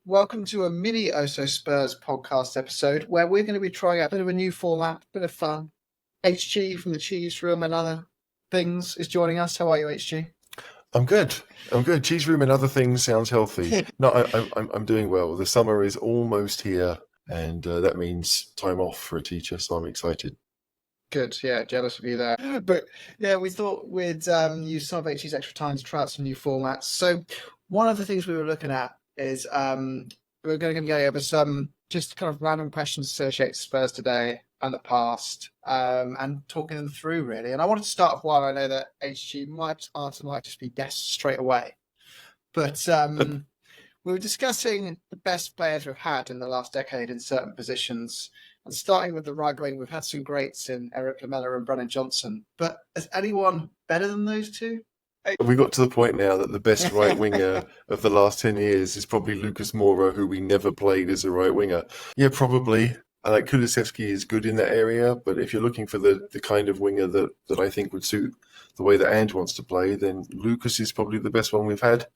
welcome to a mini Oso Spurs podcast episode where we're going to be trying out a bit of a new format, a bit of fun. HG from the Cheese Room and other things is joining us. How are you, HG? I'm good. Cheese room and other things sounds healthy. No, I'm doing well. The summer is almost here, and that means time off for a teacher, so I'm excited. Good, yeah, jealous of you there. But yeah, we thought we'd use some of HG's extra time to try out some new formats. So one of the things we were looking at is we're going to go over some just kind of random questions associated with Spurs today and the past, and talking them through really. And I wanted to start off while I know that HG answer might just be yes straight away. But we were discussing the best players we've had in the last decade in certain positions. And starting with the right wing, we've had some greats in Eric Lamela and Brennan Johnson. But is anyone better than those two? We got to the point now that the best right winger of the last 10 years is probably Lucas Moura, who we never played as a right winger. Yeah, probably. Like Kulusevski is good in that area, but if you're looking for the kind of winger that I think would suit the way that Ange wants to play, then Lucas is probably the best one we've had.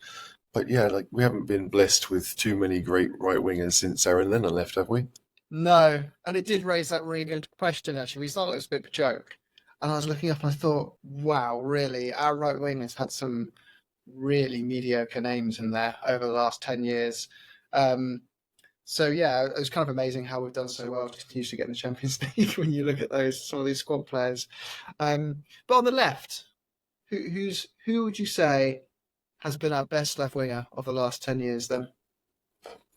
But yeah, like we haven't been blessed with too many great right wingers since Aaron Lennon left, have we? No, and it did raise that really good question, actually. We thought it was a bit of a joke. And I was looking up and I thought, wow, really? Our right wing has had some really mediocre names in there over the last 10 years. So, yeah, it was kind of amazing how we've done so well to continue to get in the Champions League when you look at some of these squad players. But on the left, who would you say has been our best left winger of the last 10 years then?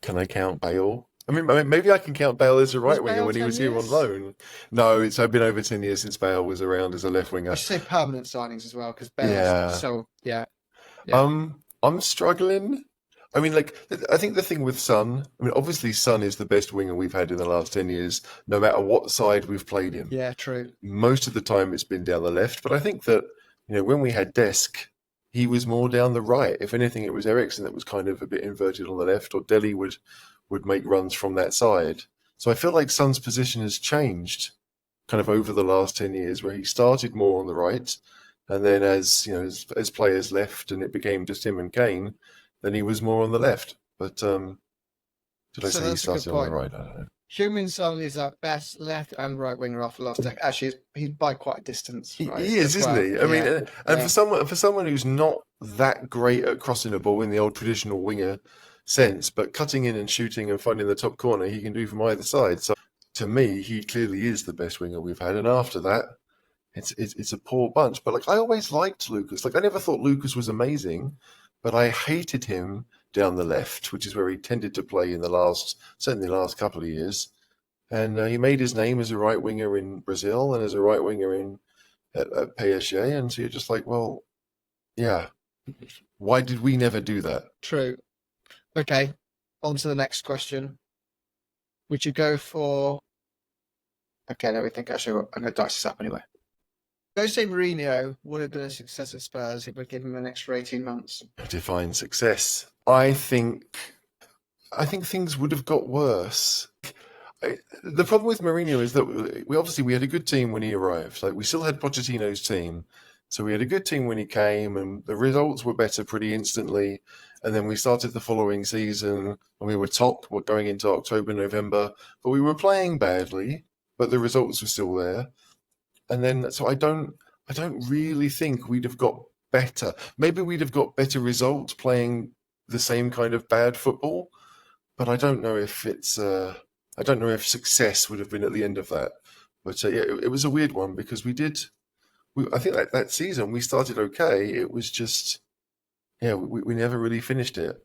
Can I count Bale? I mean, maybe I can count Bale as a right winger Bale when he 10 was here on years? loan. No, it's been over 10 years since Bale was around as a left winger. I should say permanent signings as well, because Bale's Yeah. so, yeah. I'm struggling. I mean, like, I think the thing with Son, I mean, obviously Son is the best winger we've had in the last 10 years, no matter what side we've played in. Yeah, true. Most of the time it's been down the left, but I think that, when we had Desk, he was more down the right. If anything, it was Ericsson that was kind of a bit inverted on the left, or Dele would make runs from that side. So I feel like Son's position has changed kind of over the last 10 years, where he started more on the right, and then as players left and it became just him and Kane, then he was more on the left. But did I say he started on the right? I don't know. Heung-min Son is our best left and right winger off the last decade. Actually, he's by quite a distance. He right, is, isn't he? I mean, for someone who's not that great at crossing a ball in the old traditional winger sense, but cutting in and shooting and finding the top corner, he can do from either side. So to me, he clearly is the best winger we've had. And after that, it's a poor bunch. But like, I always liked Lucas. Like, I never thought Lucas was amazing, but I hated him down the left, which is where he tended to play in certainly the last couple of years. And he made his name as a right winger in Brazil and as a right winger at PSG. And so you're just like, well, yeah, why did we never do that? True. Okay, on to the next question. Would you go for... Okay, let me think. Actually, I'm going to dice this up anyway. Jose Mourinho would have been a success at Spurs if we'd given him an extra 18 months. Define success. I think things would have got worse. The problem with Mourinho is that we had a good team when he arrived. Like, we still had Pochettino's team. So we had a good team when he came, and the results were better pretty instantly. And then we started the following season, and we were top going into October, November. But we were playing badly, but the results were still there. And then, so I don't really think we'd have got better. Maybe we'd have got better results playing the same kind of bad football, but I don't know if I don't know if success would have been at the end of that. But yeah, it was a weird one because I think that season we started okay. It was just, yeah, we never really finished it.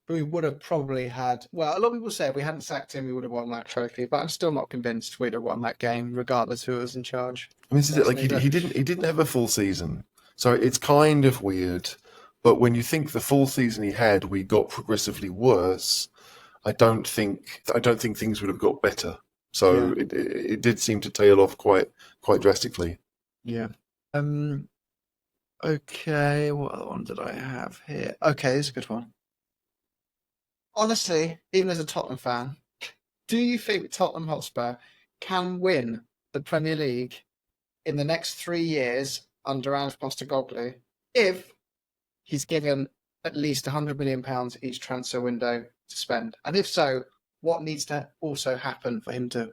We would have probably had... Well, a lot of people say if we hadn't sacked him, we would have won that trophy. But I'm still not convinced we'd have won that game, regardless who was in charge. I mean, is it like he didn't have a full season, so it's kind of weird. But when you think the full season he had, we got progressively worse. I don't think things would have got better. So yeah. It did seem to tail off quite drastically. Yeah. Okay, what other one did I have here? Okay, this is a good one. Honestly, even as a Tottenham fan, do you think Tottenham Hotspur can win the Premier League in the next 3 years under Ange Postecoglou if he's given at least £100 million each transfer window to spend? And if so, what needs to also happen for him to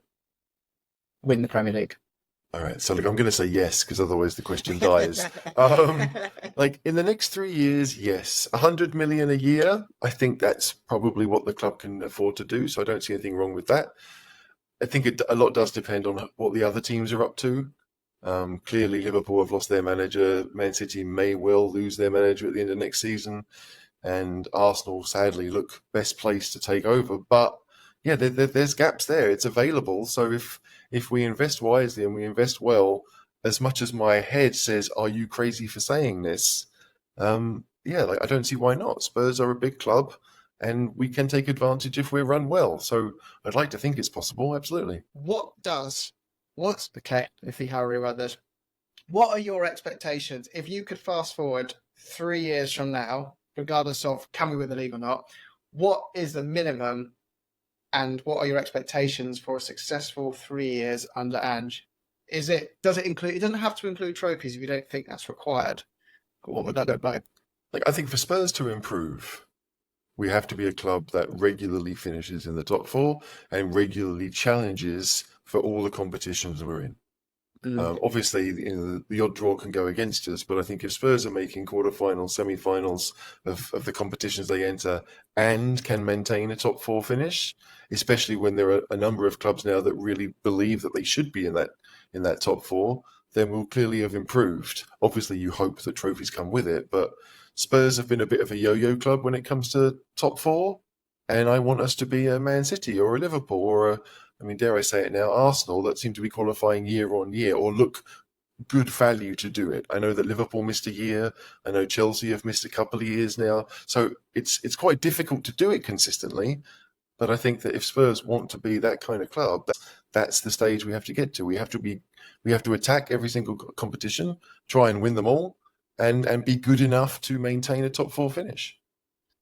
win the Premier League? All right, so look, I'm going to say yes because otherwise the question dies. Like in the next 3 years, yes, 100 million a year. I think that's probably what the club can afford to do. So I don't see anything wrong with that. I think a lot does depend on what the other teams are up to. Clearly, Liverpool have lost their manager. Man City may well lose their manager at the end of next season, and Arsenal sadly look best placed to take over. But yeah, there's gaps there. It's available. So if we invest wisely and we invest well, as much as my head says, "Are you crazy for saying this?" Yeah, like I don't see why not. Spurs are a big club, and we can take advantage if we're run well. So I'd like to think it's possible. Absolutely. What's okay? If you hurry about this, what are your expectations if you could fast forward 3 years from now, regardless of can we win the league or not? What is the minimum, and what are your expectations for a successful 3 years under Ange? Does it include? It doesn't have to include trophies if you don't think that's required. What would that look like? Like I think for Spurs to improve, we have to be a club that regularly finishes in the top four and regularly challenges for all the competitions we're in. Obviously, the odd draw can go against us, but I think if Spurs are making quarterfinals, semi-finals of the competitions they enter and can maintain a top four finish, especially when there are a number of clubs now that really believe that they should be in that top four, then we'll clearly have improved. Obviously, you hope that trophies come with it, but Spurs have been a bit of a yo-yo club when it comes to top four, and I want us to be a Man City or a Liverpool or dare I say it now, Arsenal that seem to be qualifying year on year or look good value to do it. I know that Liverpool missed a year. I know Chelsea have missed a couple of years now. So it's quite difficult to do it consistently. But I think that if Spurs want to be that kind of club, that's the stage we have to get to. We have to attack every single competition, try and win them all, and be good enough to maintain a top four finish.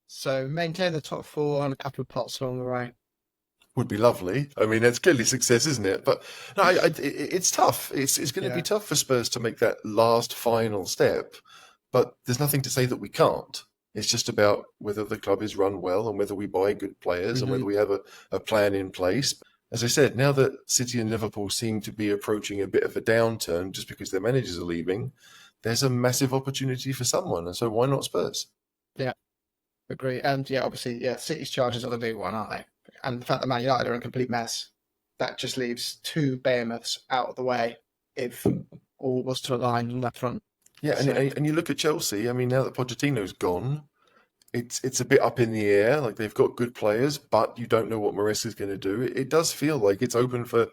So maintain the top four and a couple of pots along the way. Would be lovely. I mean, that's clearly success, isn't it? But no, it's tough. It's going to be tough for Spurs to make that last final step. But there's nothing to say that we can't. It's just about whether the club is run well and whether we buy good players and whether we have a plan in place. As I said, now that City and Liverpool seem to be approaching a bit of a downturn just because their managers are leaving, there's a massive opportunity for someone. And so why not Spurs? Yeah, agree. And yeah, obviously, City's charges are the big one, aren't they? And the fact that Man United are in a complete mess, that just leaves two behemoths out of the way if all was to align on that front. Yeah, and you look at Chelsea. I mean, now that Pochettino's gone, it's a bit up in the air. Like they've got good players, but you don't know what Maresca's going to do. It does feel like it's open for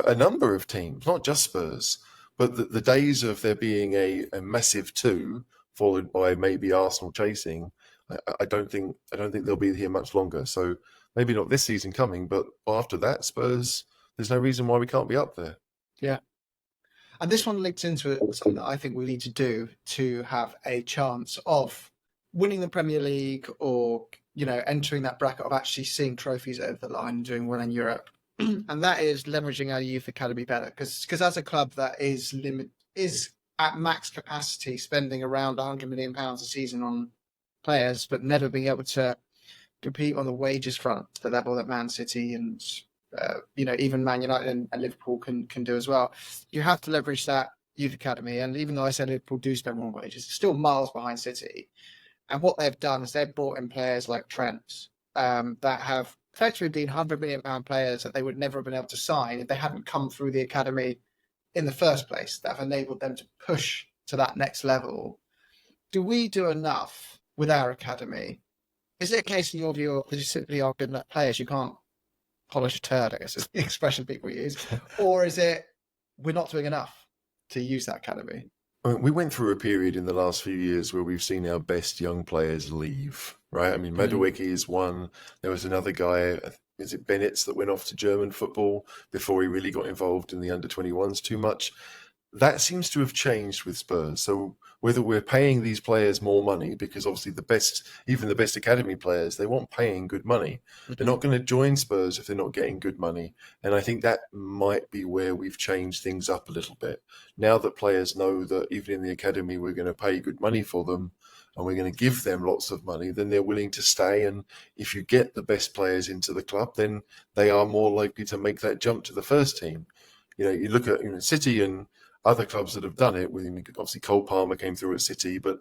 a number of teams, not just Spurs. But the days of there being a massive two followed by maybe Arsenal chasing, I don't think they'll be here much longer. So maybe not this season coming, but after that, Spurs, there's no reason why we can't be up there. Yeah. And this one links into something that I think we need to do to have a chance of winning the Premier League or, entering that bracket of actually seeing trophies over the line and doing well in Europe. And that is leveraging our youth academy better. Because as a club that is at max capacity, spending around £100 million a season on players, but never being able to compete on the wages front, the level that Man City and even Man United and Liverpool can do as well. You have to leverage that youth academy. And even though I said Liverpool do spend more on wages, it's still miles behind City. And what they've done is they've brought in players like Trent that have effectively been £100 million players that they would never have been able to sign if they hadn't come through the academy in the first place, that have enabled them to push to that next level. Do we do enough with our academy? Is it a case in your view that you simply are good enough players, you can't polish a turd, I guess is the expression people use? Or is it we're not doing enough to use that academy? I mean, we went through a period in the last few years where we've seen our best young players leave, right? I mean, Madueke is one. There was another guy, is it Bennett's, that went off to German football before he really got involved in the under-21s too much. That seems to have changed with Spurs. So whether we're paying these players more money, because obviously even the best academy players, they want paying good money. They're not going to join Spurs if they're not getting good money. And I think that might be where we've changed things up a little bit. Now that players know that even in the academy, we're going to pay good money for them, and we're going to give them lots of money, then they're willing to stay. And if you get the best players into the club, then they are more likely to make that jump to the first team. You look at City and other clubs that have done it. Obviously, Cole Palmer came through at City, but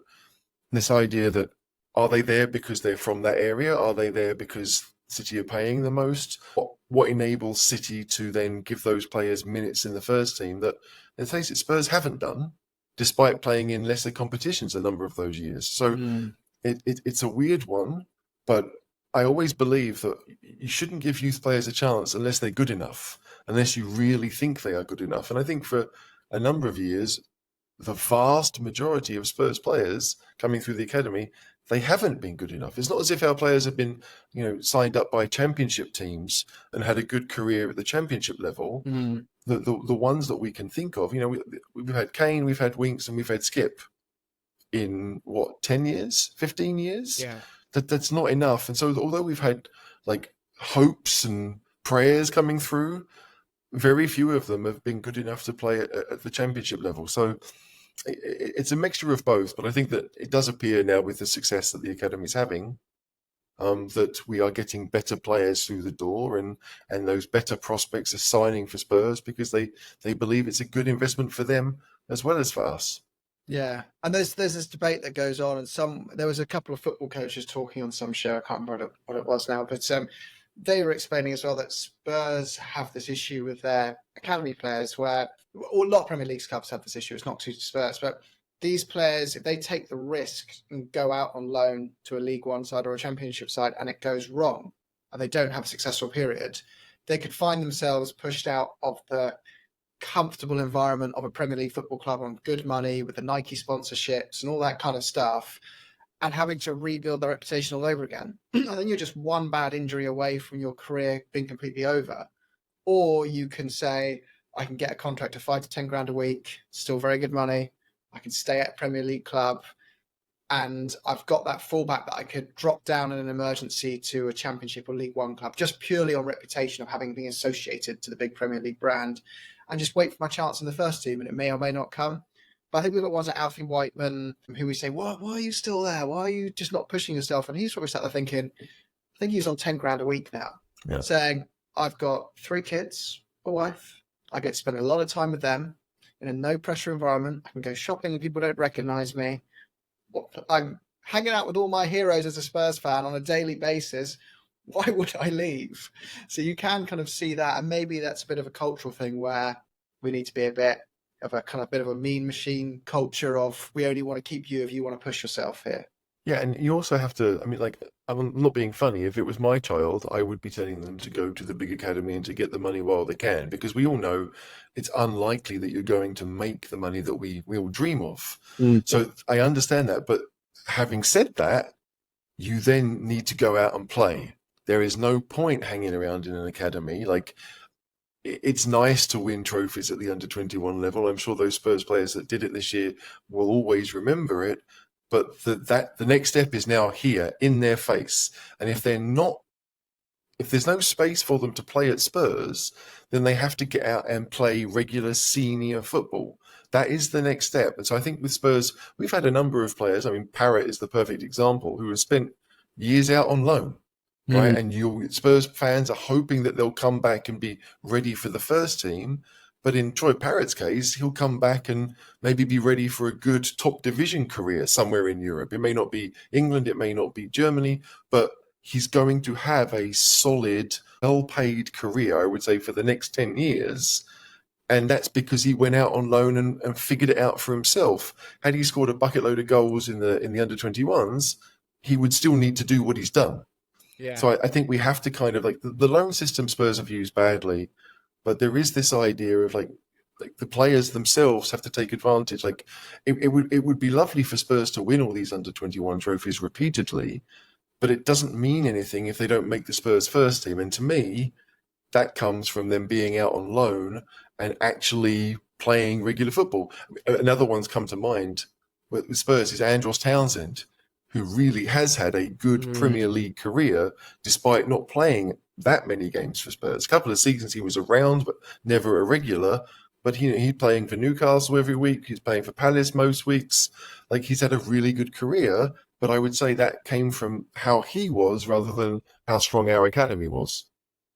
this idea that are they there because they're from that area? Are they there because City are paying the most? What enables City to then give those players minutes in the first team that, let's face it, Spurs haven't done, despite playing in lesser competitions a number of those years. So it's a weird one, but I always believe that you shouldn't give youth players a chance unless they're good enough, unless you really think they are good enough. And I think for a number of years, the vast majority of Spurs players coming through the academy, they haven't been good enough. It's not as if our players have been, signed up by championship teams and had a good career at the championship level. The ones that we can think of, we've had Kane, we've had Winks, and we've had Skip in 10 years, 15 years? Yeah. That's not enough. And so although we've had like hopes and prayers coming through, very few of them have been good enough to play at the championship level. So it's a mixture of both, but I think that it does appear now with the success that the academy is having, that we are getting better players through the door, and those better prospects are signing for Spurs because they believe it's a good investment for them as well as for us. Yeah, and there's this debate that goes on, and there was a couple of football coaches talking on some show. I can't remember what it was now, but they were explaining as well that Spurs have this issue with their academy players, where a lot of Premier League clubs have this issue. It's not to Spurs, but these players, if they take the risk and go out on loan to a League One side or a Championship side, and it goes wrong, and they don't have a successful period, they could find themselves pushed out of the comfortable environment of a Premier League football club on good money with the Nike sponsorships and all that kind of stuff, and having to rebuild their reputation all over again. And then you're just one bad injury away from your career being completely over. Or you can say, I can get a contract of 5 to 10 grand a week, still very good money. I can stay at a Premier League club, and I've got that fallback that I could drop down in an emergency to a Championship or League One club, just purely on reputation of having been associated to the big Premier League brand, and just wait for my chance in the first team, and it may or may not come. But I think we've got ones like Alfie Whiteman, who we say, why are you still there? Why are you just not pushing yourself? And he's probably sat there thinking, I think he's on 10 grand a week now, saying, I've got 3 kids, a wife, I get to spend a lot of time with them in a no pressure environment. I can go shopping and people don't recognize me. I'm hanging out with all my heroes as a Spurs fan on a daily basis. Why would I leave? So you can kind of see that, and maybe that's a bit of a cultural thing where we need to be a bit of a mean machine culture of, we only want to keep you if you want to push yourself here. Yeah, and you also have to, I'm not being funny. If it was my child, I would be telling them to go to the big academy and to get the money while they can, because we all know it's unlikely that you're going to make the money that we all dream of. So I understand that. But having said that, you then need to go out and play. There is no point hanging around in an academy. Like, it's nice to win trophies at the under-21 level. I'm sure those Spurs players that did it this year will always remember it. But the next step is now here in their face. And if there's no space for them to play at Spurs, then they have to get out and play regular senior football. That is the next step. And so I think with Spurs, we've had a number of players. Parrott is the perfect example, who has spent years out on loan, right? And Spurs fans are hoping that they'll come back and be ready for the first team. But in Troy Parrott's case, he'll come back and maybe be ready for a good top division career somewhere in Europe. It may not be England, it may not be Germany, but he's going to have a solid, well-paid career, I would say, for the next 10 years. And that's because he went out on loan and figured it out for himself. Had he scored a bucket load of goals in the under-21s, he would still need to do what he's done. Yeah. So I think we have to kind of, like, the loan system Spurs have used badly. But there is this idea of like the players themselves have to take advantage. Like it would be lovely for Spurs to win all these under-21 trophies repeatedly, but it doesn't mean anything if they don't make the Spurs first team. And to me, that comes from them being out on loan and actually playing regular football. Another one's come to mind with Spurs is Andros Townsend, who really has had a good Premier League career despite not playing that many games for Spurs. A couple of seasons he was around, but never a regular. but he's playing for Newcastle every week. He's playing for Palace most weeks. Like, he's had a really good career, but I would say that came from how he was rather than how strong our academy was.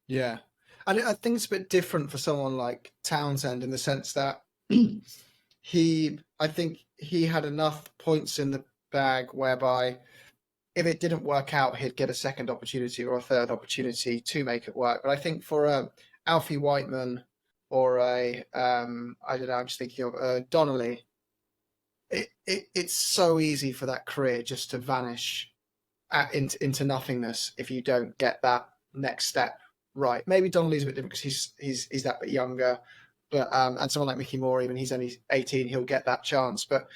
Yeah. And I think it's a bit different for someone like Townsend in the sense that I think he had enough points in the bag whereby if it didn't work out, he'd get a second opportunity or a third opportunity to make it work. But I think for Alfie Whiteman or I don't know, I'm just thinking of Donnelly, it's so easy for that career just to vanish into nothingness if you don't get that next step right. Maybe Donnelly's a bit different because he's that bit younger, but and someone like Mickey Moore, even he's only 18, he'll get that chance. But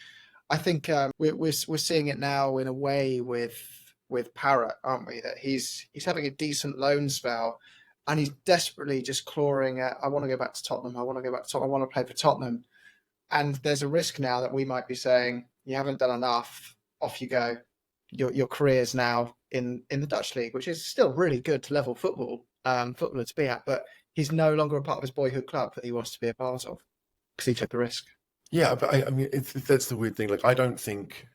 I think we're seeing it now in a way with Parrott, aren't we? That he's having a decent loan spell, and he's desperately just clawing at. I want to go back to Tottenham. I want to go back to Tottenham. I want to play for Tottenham. And there's a risk now that we might be saying you haven't done enough. Off you go. Your career's now in the Dutch league, which is still really good level footballer to be at, but he's no longer a part of his boyhood club that he wants to be a part of because he took the risk. Yeah, but I mean, that's the weird thing. Like, I don't think,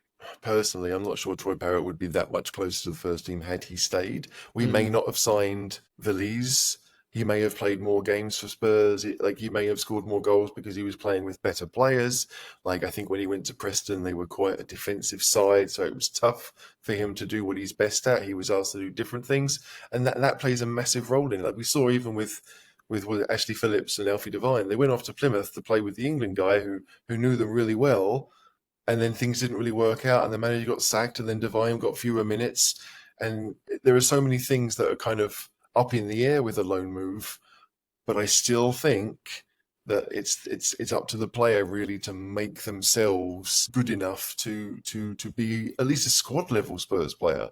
personally, I'm not sure Troy Parrott would be that much closer to the first team had he stayed. We may not have signed Utlise. He may have played more games for Spurs. Like, he may have scored more goals because he was playing with better players. Like, I think when he went to Preston, they were quite a defensive side, so it was tough for him to do what he's best at. He was asked to do different things, and that plays a massive role in it. Like, we saw even with Ashley Phillips and Alfie Devine, they went off to Plymouth to play with the England guy who knew them really well, and then things didn't really work out, and the manager got sacked, and then Devine got fewer minutes, and there are so many things that are kind of up in the air with a loan move, but I still think that it's up to the player really to make themselves good enough to be at least a squad level Spurs player.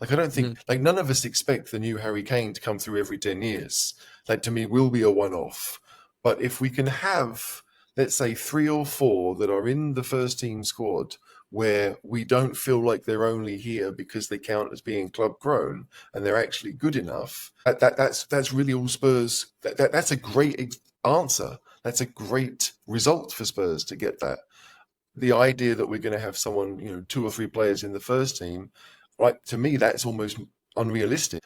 Like, I don't think, like, none of us expect the new Harry Kane to come through every 10 years. Like, to me, will be a one-off. But if we can have, let's say, 3 or 4 that are in the first team squad where we don't feel like they're only here because they count as being club grown and they're actually good enough, that's really all Spurs. That's a great answer. That's a great result for Spurs to get that. The idea that we're going to have someone, 2 or 3 players in the first team, right, to me, that's almost unrealistic.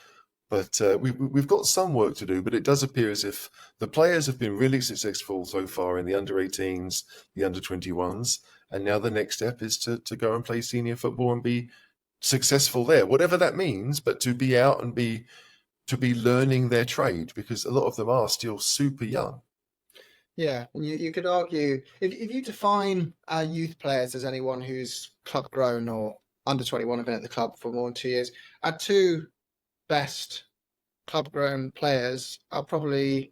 But we've got some work to do, but it does appear as if the players have been really successful so far in the under-18s, the under-21s, and now the next step is to go and play senior football and be successful there, whatever that means, but to be out and to be learning their trade, because a lot of them are still super young. Yeah, and you could argue if you define our youth players as anyone who's club grown or under 21 have been at the club for more than 2 years, our two best club grown players are probably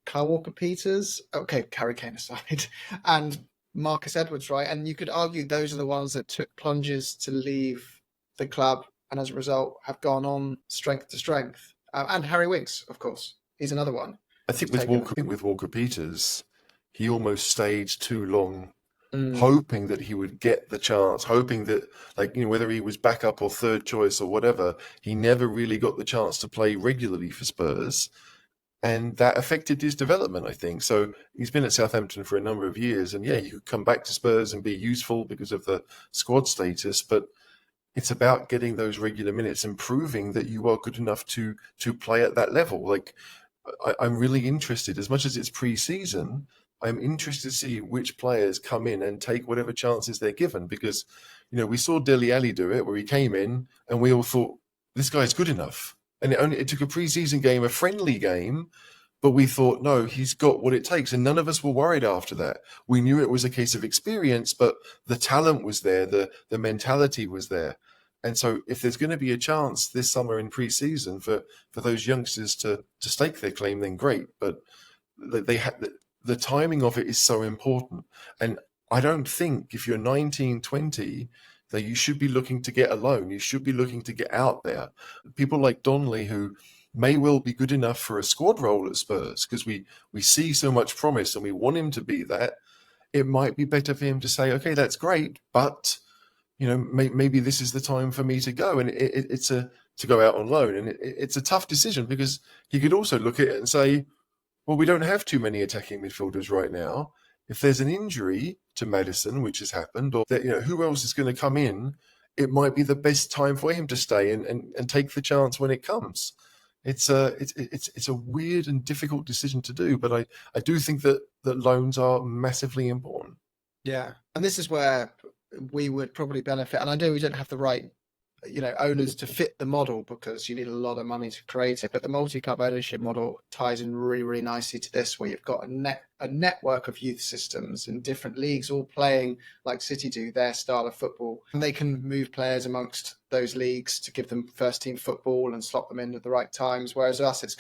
Kyle Walker Peters, okay, Harry Kane aside, and Marcus Edwards, right? And you could argue those are the ones that took plunges to leave the club and as a result have gone on strength to strength. And Harry Winks, of course, he's another one. I think with Walker Peters, he almost stayed too long, Mm. hoping that he would get the chance, hoping that, whether he was backup or third choice or whatever, he never really got the chance to play regularly for Spurs. And that affected his development, I think. So he's been at Southampton for a number of years. And yeah, you could come back to Spurs and be useful because of the squad status, but it's about getting those regular minutes and proving that you are good enough to play at that level. Like, I'm really interested, as much as it's pre-season, I'm interested to see which players come in and take whatever chances they're given, because, we saw Dele Alli do it, where he came in and we all thought, this guy's good enough. And it took a pre-season game, a friendly game, but we thought, no, he's got what it takes. And none of us were worried after that. We knew it was a case of experience, but the talent was there, the mentality was there. And so if there's going to be a chance this summer in pre-season for those youngsters to stake their claim, then great. But the timing of it is so important. And I don't think if you're 19, 20, that you should be looking to get a loan. You should be looking to get out there. People like Donnelly, who may well be good enough for a squad role at Spurs, because we see so much promise and we want him to be that, it might be better for him to say, okay, that's great, but maybe this is the time for me to go. And to go out on loan. And it's a tough decision, because he could also look at it and say, well, we don't have too many attacking midfielders right now. If there's an injury to Madison, which has happened, or that, who else is going to come in, it might be the best time for him to stay and take the chance when it comes. It's a weird and difficult decision to do, but I do think that loans are massively important. Yeah, and this is where we would probably benefit. And I know we don't have the right, owners to fit the model because you need a lot of money to create it. But the multi-club ownership model ties in really, really nicely to this, where you've got a network of youth systems in different leagues, all playing like City do their style of football, and they can move players amongst those leagues to give them first team football and slot them in at the right times. Whereas us, it's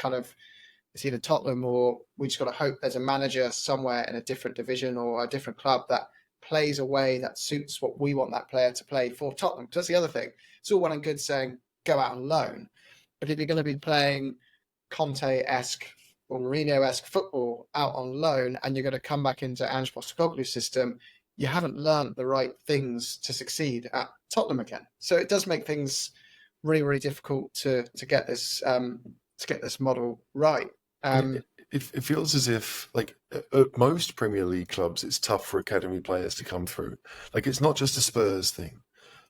either Tottenham or we just got to hope there's a manager somewhere in a different division or a different club that plays a way that suits what we want that player to play for Tottenham. Because that's the other thing. It's all well and good saying go out on loan, but if you're going to be playing Conte-esque or Mourinho-esque football out on loan and you're going to come back into Ange Postecoglou's system, you haven't learned the right things to succeed at Tottenham again. So it does make things really, really difficult to get this model right. It feels as if, like, at most Premier League clubs, it's tough for academy players to come through. Like, it's not just a Spurs thing.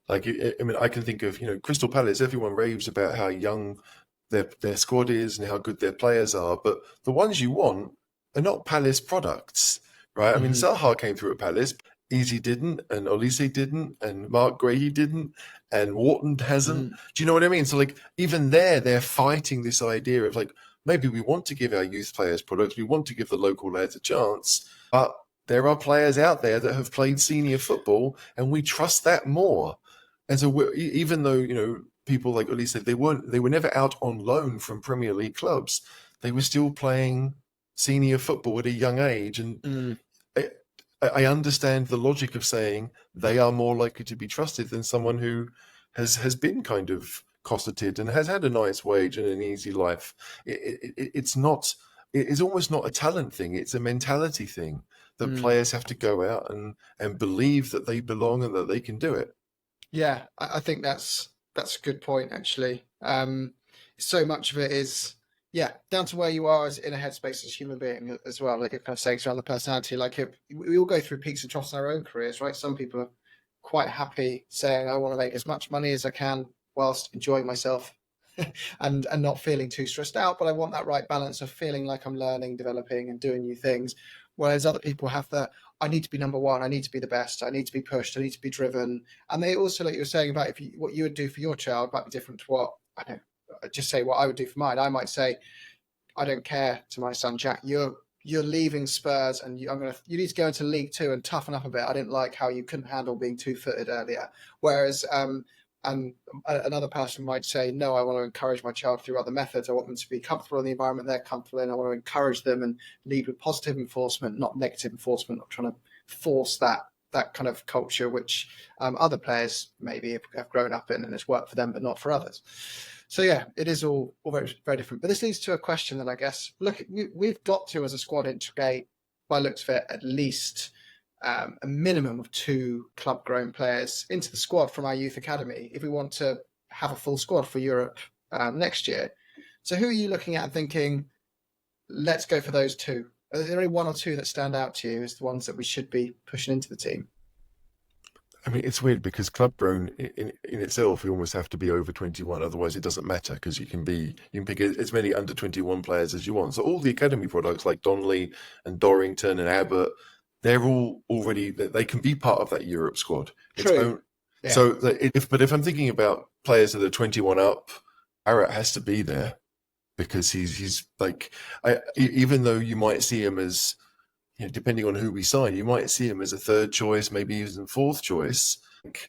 Like, I mean, I can think of, Crystal Palace, everyone raves about how young their squad is and how good their players are, but the ones you want are not Palace products, right? I mean, Zaha came through at Palace, Easy didn't, and Olise didn't, and Mark Grahey didn't, and Wharton hasn't. Do you know what I mean? So, like, even they're fighting this idea of, like, maybe we want to give our youth players products, we want to give the local lads a chance, but there are players out there that have played senior football, and we trust that more. And so, even though people like Olise, they were never out on loan from Premier League clubs, they were still playing senior football at a young age, and I understand the logic of saying they are more likely to be trusted than someone who has been kind of cosseted and has had a nice wage and an easy life. It's almost not a talent thing. It's a mentality thing that players have to go out and believe that they belong and that they can do it. Yeah, I think that's a good point, actually. So much of it is, down to where you are as in a headspace as a human being as well. Like it kind of saying around the personality, like we all go through peaks and troughs in our own careers, right? Some people are quite happy saying, I want to make as much money as I can whilst enjoying myself and not feeling too stressed out. But I want that right balance of feeling like I'm learning, developing and doing new things. Whereas other people have that, I need to be number one, I need to be the best, I need to be pushed, I need to be driven. And they also, like you were saying about what you would do for your child might be different to what, I don't know, just say what I would do for mine. I might say, I don't care to my son, Jack, you're leaving Spurs and you need to go into League Two and toughen up a bit. I didn't like how you couldn't handle being 2-footed earlier. Whereas, and another person might say, no, I want to encourage my child through other methods. I want them to be comfortable in the environment they're comfortable in. I want to encourage them and lead with positive enforcement, not negative enforcement, not trying to force that kind of culture, which other players maybe have grown up in and it's worked for them, but not for others. So yeah, it is all very, very different. But this leads to a question that I guess, look, we've got to, as a squad, integrate, by looks of it, at least a minimum of 2 club-grown players into the squad from our youth academy if we want to have a full squad for Europe next year. So who are you looking at and thinking, let's go for those 2? Are there only 1 or 2 that stand out to you as the ones that we should be pushing into the team? I mean, it's weird because club grown in itself, you almost have to be over 21. Otherwise, it doesn't matter because you can pick as many under 21 players as you want. So all the academy products like Donnelly and Dorrington and Abbott, they're all already, they can be part of that Europe squad. True. Yeah. So if I'm thinking about players that are 21 up, Barrett has to be there because he's like, even though you might see him as, depending on who we sign, you might see him as a 3rd choice, maybe even 4th choice.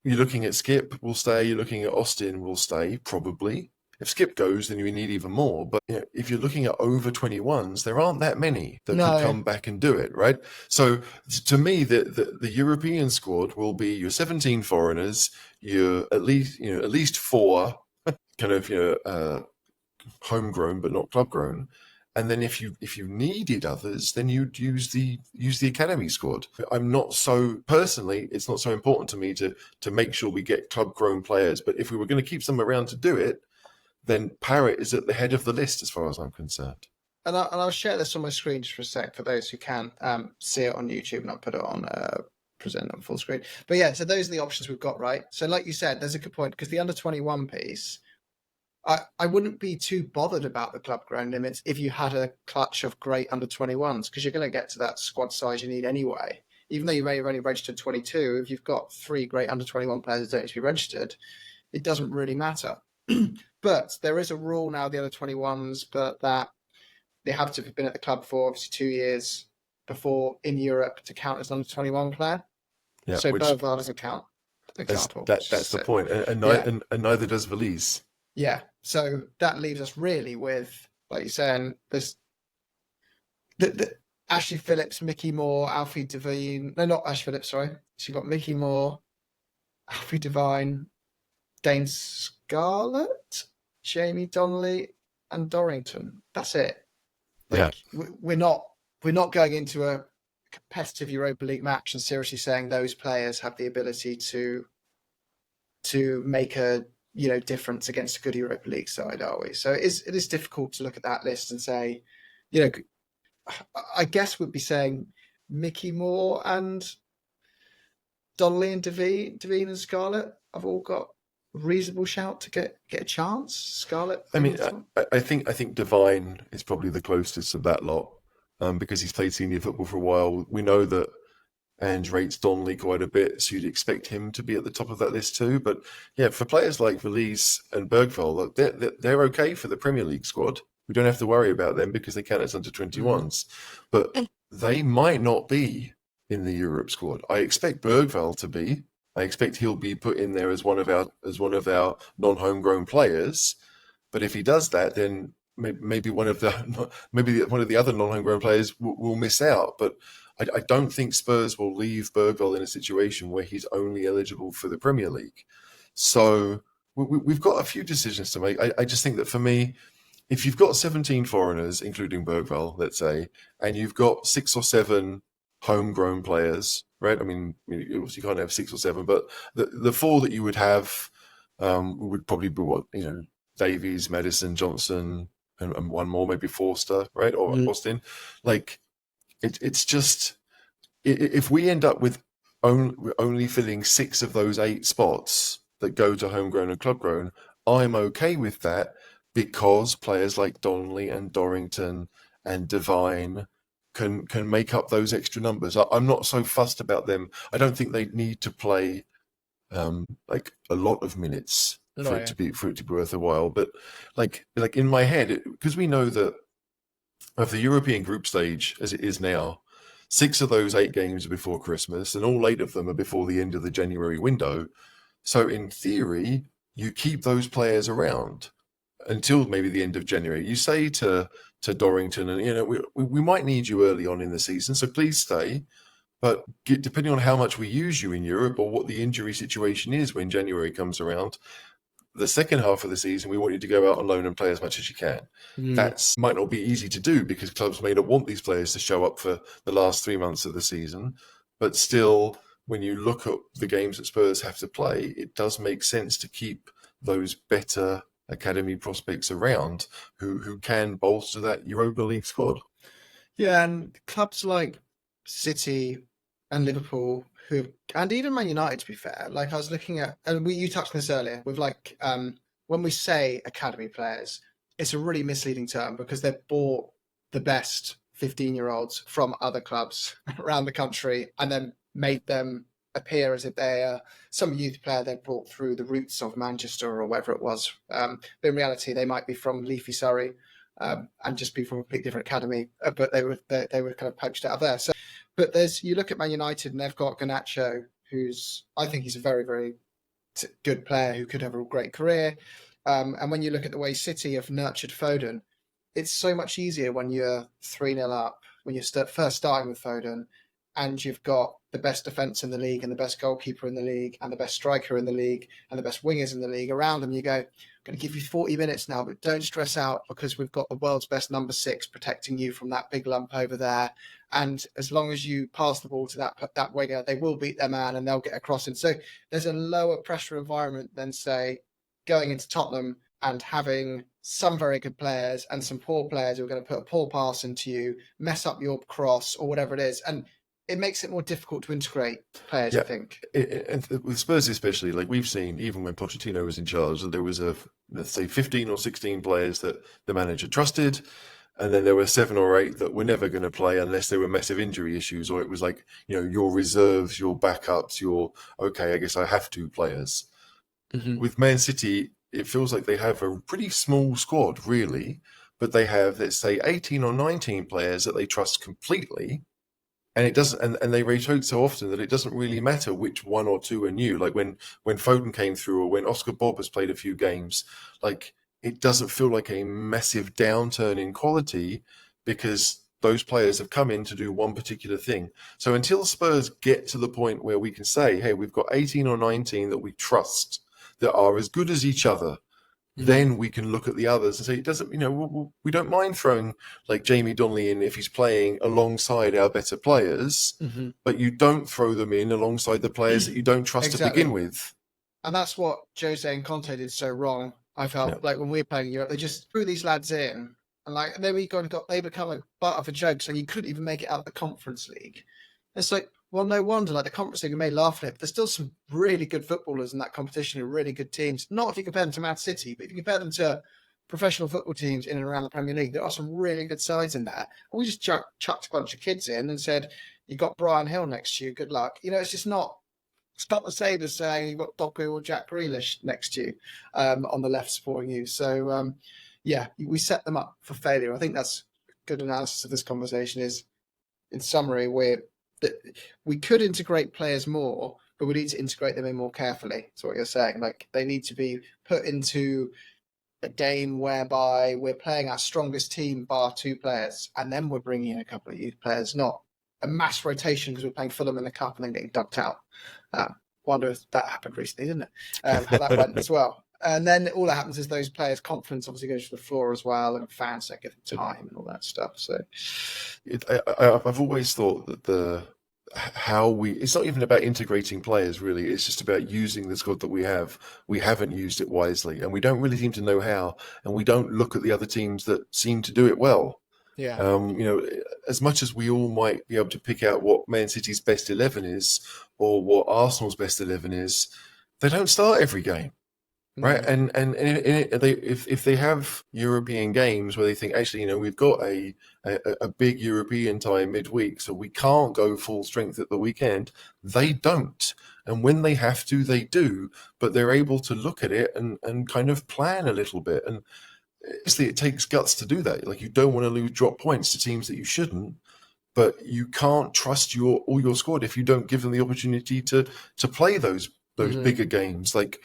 You're looking at Skip, will stay. You're looking at Austin, will stay, probably. If Skip goes, then you need even more. But if you're looking at over 21s, there aren't that many that could come back and do it, right? So to me, the European squad will be your 17 foreigners, your at least 4 kind of homegrown but not club grown. And then if you needed others, then you'd use the academy squad. I'm not so personally, it's not so important to me to make sure we get club grown players. But if we were going to keep some around to do it, then Parrott is at the head of the list as far as I'm concerned. and I'll share this on my screen just for a sec for those who can see it on YouTube, and I'll put it on present on full screen. But yeah, so those are the options we've got, right? So like you said, there's a good point because the under 21 piece, I wouldn't be too bothered about the club grown limits if you had a clutch of great under 21s because you're going to get to that squad size you need anyway. Even though you may have only registered 22, if you've got 3 great under 21 players that don't need to be registered, it doesn't really matter. But there is a rule now, the under 21s, but that they have to have been at the club for obviously 2 years before in Europe to count as an under 21 player. Yeah, So which Bergvall doesn't count. Example. that's the point, and neither does Valise. Yeah, so that leaves us really with, like you're saying, there's the Ashley Phillips, Mickey Moore, Alfie Devine. No, not Ashley Phillips, sorry. So you've got Mickey Moore, Alfie Devine, Dane Scarlett, Jamie Donnelly, and Dorrington. That's it. Like, we're not going into a competitive Europa League match and seriously saying those players have the ability to make a difference against a good Europa League side, are we? So it is difficult to look at that list and say, I guess we'd be saying Mickey Moore and Donnelly and Devine and Scarlett have all got a reasonable shout to get a chance. Scarlett, I mean, I think Devine is probably the closest of that lot because he's played senior football for a while. We know that Ange rates Donnelly quite a bit, so you'd expect him to be at the top of that list too. But yeah, for players like Valise and Bergvall, they're okay for the Premier League squad. We don't have to worry about them because they count as under 21s. But they might not be in the Europe squad. I expect Bergvall to be. I expect he'll be put in there as one of our non-homegrown players. But if he does that, then maybe one of the other non-homegrown players will miss out. But I don't think Spurs will leave Bergvall in a situation where he's only eligible for the Premier League. So we've got a few decisions to make. I just think that for me, if you've got 17 foreigners, including Bergvall, let's say, and you've got 6 or 7 homegrown players, right? I mean, you can't have 6 or 7, but the 4 that you would have would probably be Davies, Madison, Johnson, and one more, maybe Forster, right? Or Austin. Like, it's just, if we end up with only filling 6 of those 8 spots that go to homegrown and clubgrown, I'm okay with that because players like Donnelly and Dorrington and Devine can make up those extra numbers. I'm not so fussed about them. I don't think they need to play like a lot of minutes for it to be worth a while. But like in my head, because we know that of the European group stage as it is now, 6 of those 8 games are before Christmas, and all 8 of them are before the end of the January window. So in theory, you keep those players around until maybe the end of January. You say to Dorrington, and we might need you early on in the season, so please stay. But depending on how much we use you in Europe or what the injury situation is when January comes around, the second half of the season, we want you to go out on loan and play as much as you can. That might not be easy to do because clubs may not want these players to show up for the last 3 months of the season. But still, when you look at the games that Spurs have to play, it does make sense to keep those better academy prospects around who can bolster that Europa League squad. Yeah, and clubs like City and Liverpool, and even Man United, to be fair, like I was looking at, and you touched on this earlier, with like when we say academy players, it's a really misleading term because they've bought the best 15-year-olds from other clubs around the country and then made them appear as if they are some youth player they brought through the roots of Manchester or whatever it was. But in reality, they might be from leafy Surrey and just be from a completely different academy, but they were kind of poached out of there. So, but you look at Man United and they've got Garnacho, I think he's a very, very good player who could have a great career. And when you look at the way City have nurtured Foden, it's so much easier when you're 3-0 up, when you're first starting with Foden, and you've got the best defence in the league and the best goalkeeper in the league and the best striker in the league and the best wingers in the league around them. You go, I'm going to give you 40 minutes now, but don't stress out because we've got the world's best number 6 protecting you from that big lump over there. And as long as you pass the ball to that winger, they will beat their man and they'll get across. And so there's a lower pressure environment than, say, going into Tottenham and having some very good players and some poor players who are going to put a poor pass into you, mess up your cross or whatever it is. And it makes it more difficult to integrate players, I Yeah, think. and with Spurs especially, like we've seen, even when Pochettino was in charge, that there was let's say 15 or 16 players that the manager trusted, and then there were 7 or 8 that were never going to play unless there were massive injury issues, or it was like, your reserves, your backups, your, okay, I guess I have 2 players. Mm-hmm. With Man City, it feels like they have a pretty small squad, really, but they have, let's say, 18 or 19 players that they trust completely. And it doesn't, and they rotate so often that it doesn't really matter which 1 or 2 are new. Like when Foden came through, or when Oscar Bob has played a few games, like it doesn't feel like a massive downturn in quality because those players have come in to do one particular thing. So until Spurs get to the point where we can say, hey, we've got 18 or 19 that we trust that are as good as each other, then we can look at the others and say, it doesn't, we don't mind throwing like Jamie Donnelly in if he's playing alongside our better players, Mm-hmm. but you don't throw them in alongside the players that you don't trust to begin Exactly. with. And that's what Jose and Conte did so wrong. I felt like when we were playing Europe, they just threw these lads in, and then they become a butt of a joke. So you couldn't even make it out of the Conference League. It's like, well, no wonder. Like the Conference League, we may laugh at it, but there's still some really good footballers in that competition and really good teams. Not if you compare them to Man City, but if you compare them to professional football teams in and around the Premier League, there are some really good sides in that. And we just chucked a bunch of kids in and said, "You got Brian Hill next to you. Good luck." It's just not. It's not the same as saying you've got Doku or Jack Grealish next to you on the left supporting you. So, yeah, we set them up for failure. I think that's good analysis of this conversation is, in summary, we could integrate players more, but we need to integrate them in more carefully. That's what you're saying. Like they need to be put into a game whereby we're playing our strongest team bar 2 players, and then we're bringing in a couple of youth players, not a mass rotation because we're playing Fulham in the cup and then getting ducked out. Wonder if that happened recently, didn't it? How that went as well. And then all that happens is those players' confidence obviously goes to the floor as well, and fans don't give them time and all that stuff. So, I've always thought that it's not even about integrating players, really. It's just about using the squad that we have. We haven't used it wisely, and we don't really seem to know how, and we don't look at the other teams that seem to do it well. yeah. As much as we all might be able to pick out what Man City's best 11 is or what Arsenal's best 11 is, they don't start every game, right? No. If they have European games where they think, actually, we've got a big European tie midweek, so we can't go full strength at the weekend, they don't. And when they have to, they do, but they're able to look at it and kind of plan a little bit. And obviously, it takes guts to do that. Like you don't want to drop points to teams that you shouldn't, but you can't trust all your squad if you don't give them the opportunity to play those bigger games. Like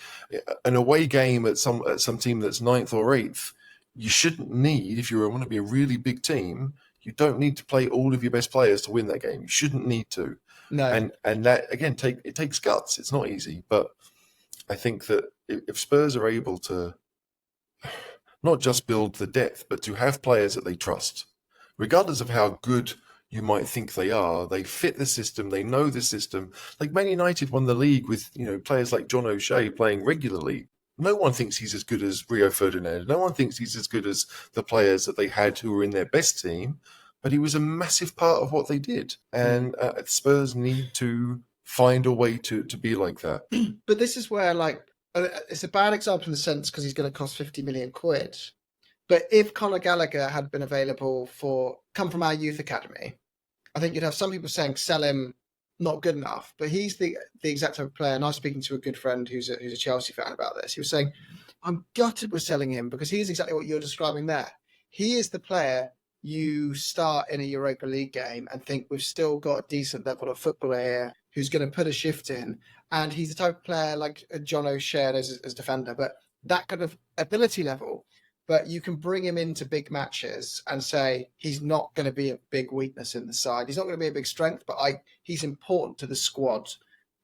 an away game at some team that's 9th or 8th, you shouldn't need, if you want to be a really big team, you don't need to play all of your best players to win that game. You shouldn't need to. No. And that again it takes guts. It's not easy, but I think that if Spurs are able to not just build the depth, but to have players that they trust, regardless of how good you might think they are. They fit the system. They know the system. Like Man United won the league with players like John O'Shea playing regularly. No one thinks he's as good as Rio Ferdinand. No one thinks he's as good as the players that they had who were in their best team. But he was a massive part of what they did. And Spurs need to find a way to be like that. But this is where, it's a bad example in the sense because he's going to cost 50 million quid. But if Conor Gallagher had been available come from our youth academy, I think you'd have some people saying sell him, not good enough. But he's the exact type of player. And I was speaking to a good friend who's a Chelsea fan about this. He was saying, I'm gutted with selling him because he's exactly what you're describing there. He is the player you start in a Europa League game and think we've still got a decent level of footballer here who's going to put a shift in. And he's the type of player like John O'Shea as defender, but that kind of ability level. But you can bring him into big matches and say he's not going to be a big weakness in the side. He's not going to be a big strength, but he's important to the squad.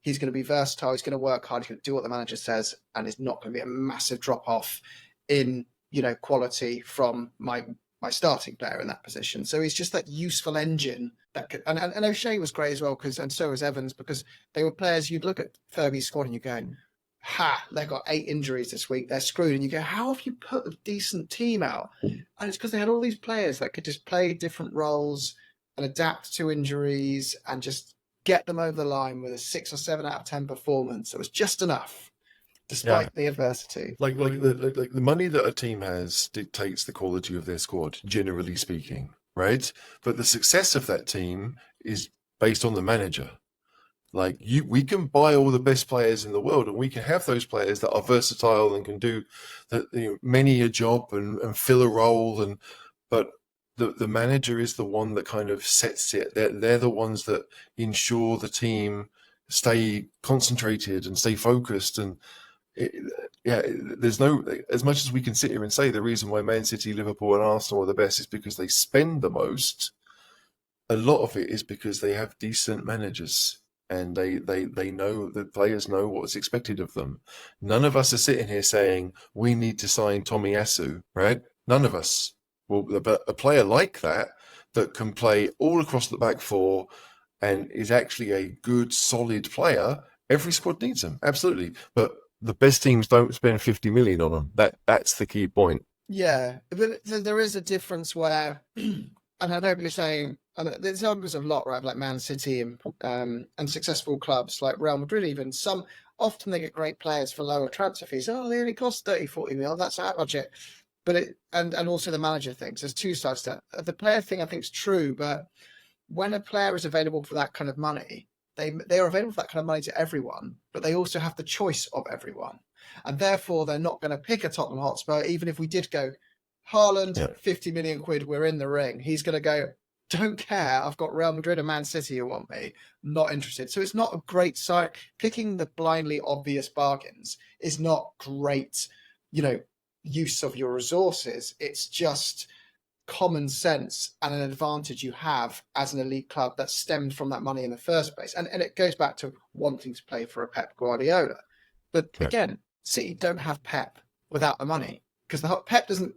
He's going to be versatile. He's going to work hard. He's going to do what the manager says, and it's not going to be a massive drop off in quality from my starting player in that position. So he's just that useful engine that could, and O'Shea was great as well and so was Evans, because they were players you'd look at Fergie's squad and you're going, they've got 8 injuries this week, they're screwed. And you go, how have you put a decent team out? And it's because they had all these players that could just play different roles and adapt to injuries and just get them over the line with a 6 or 7 out of 10 performance. It was just enough, despite the adversity. Like the money that a team has dictates the quality of their squad, generally speaking, right? But the success of that team is based on the manager. Like we can buy all the best players in the world, and we can have those players that are versatile and can do many a job and fill a role. But the manager is the one that kind of sets it. They're the ones that ensure the team stay concentrated and stay focused. And there's no, as much as we can sit here and say the reason why Man City, Liverpool, and Arsenal are the best is because they spend the most. A lot of it is because they have decent managers. And they know, the players know what's expected of them. None of us are sitting here saying we need to sign Tomiyasu, right? None of us. Well, but a player like that can play all across the back four and is actually a good, solid player, every squad needs him, absolutely. But the best teams don't spend 50 million on them. That's the key point. Yeah, but there is a difference where, and I don't be saying. And there's examples of a lot, right? Like Man City and successful clubs like Real Madrid, even often they get great players for lower transfer fees. Oh, they only cost 30, 40 mil. That's our budget. But and also the manager things. There's two sides to that. The player thing I think is true, but when a player is available for that kind of money, they are available for that kind of money to everyone, but they also have the choice of everyone. And therefore they're not going to pick a Tottenham Hotspur, even if we did go, Haaland, 50 million quid, we're in the ring. He's going to go, don't care. I've got Real Madrid and Man City who want me. Not interested. So it's not a great side. Picking the blindly obvious bargains is not great, use of your resources. It's just common sense and an advantage you have as an elite club that stemmed from that money in the first place. And it goes back to wanting to play for a Pep Guardiola. But again, City don't have Pep without the money, because Pep doesn't.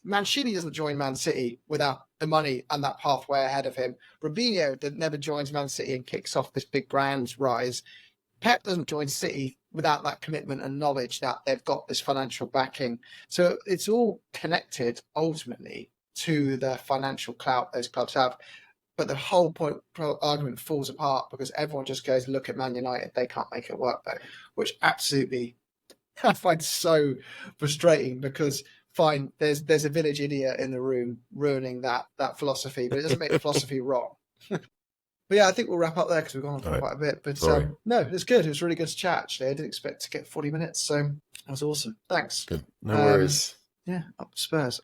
Mancini doesn't join Man City without the money and that pathway ahead of him. Robinho never joins Man City and kicks off this big brand rise. Pep doesn't join City without that commitment and knowledge that they've got this financial backing. So it's all connected ultimately to the financial clout those clubs have. But the whole argument falls apart because everyone just goes, look at Man United, they can't make it work though, which absolutely I find so frustrating because fine, there's a village idiot in the room ruining that philosophy, but it doesn't make the philosophy wrong. But yeah, I think we'll wrap up there because we've gone on for quite a bit. But no, it's good. It was really good to chat, actually. I didn't expect to get 40 minutes, so that was awesome. Thanks. Good. No worries. Yeah, up Spurs.